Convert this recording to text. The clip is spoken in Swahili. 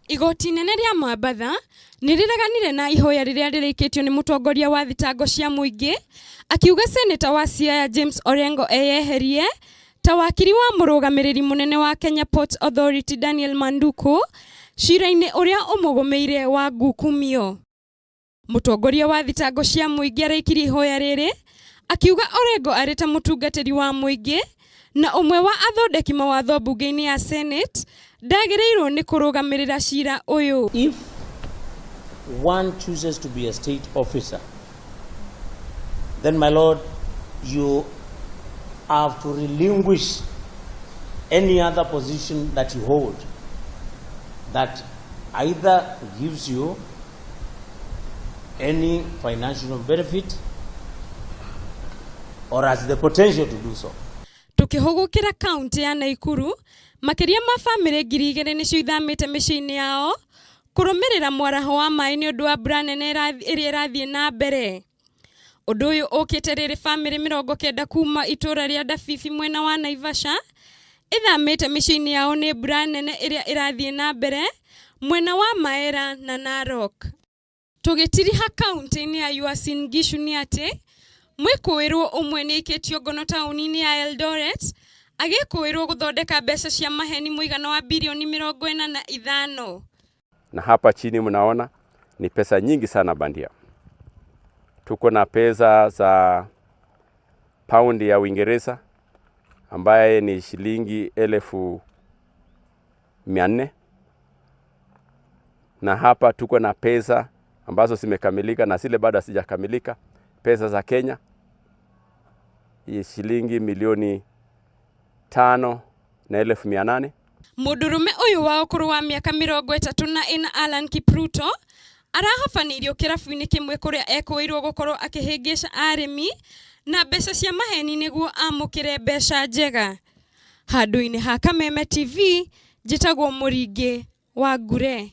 Igoti nene ria Mombasa nirireganire na ihoya riria ririkitio ni mutongoria wa thitango cia muingi akiuga seneta wa Siaya James Orengo eyeherie ta wakiri wa murugamiriri munene wa Kenya Ports Authority Daniel Manduku cira-ini uria umugumeire wa guikio. Mutongoria wa thitango cia muingi araikirie ihoya riri akiuga Orengo ari ta mutungatiri wa muingi na umwe wa athondeki mawatho bunge-ini ya Senate ndagirirwo ni kurugamirira cira uyu. If one chooses to be a state officer, then my lord, you have to relinquish any other position that you hold that either gives you any financial benefit or has the potential to do so. Tukihugukira county ya Nakuru, makiria ma family 2,000 nicio ithamite micii-ini yao kurumirira mwaraho wa mai ni undu wa mbura nene iria irathie na mbere. Undu uyu ukite riri family 90 kuma itura ria Dafifi mwena wa Naivasha ithamite micii-ini yao ni mbura nene iria irathie na mbere mwena wa Maera na Narok. Tugitiriha county-ini ya Uasin Gishu ni ati Mwikuirwo umwe ni ikitio ngono tauni-ini ya Eldoret agikuirwo guthondeka mbeca cia maheni muigana wa bilioni 45. Na hapa chini mnaona ni pesa nyingi sana bandia. Tuko na pesa za paundi ya Uingereza ambaye ni shilingi 1,400. Na hapa tuko na pesa ambazo zimekamilika na zile bado hazijakamilika, pesa za Kenya shilingi milioni 5,800. Mudurume uyu wa ukuru wa miaka 34 Alan Kipruto arahofanirio kirabu-ini kimwe kuria ekuirwo gukorwo akihingisha arimi na mbeca cia maheni niguo amukire mbeca njega. Handu-ini ha Kameme TV njitagwo Muringi wa Ngure.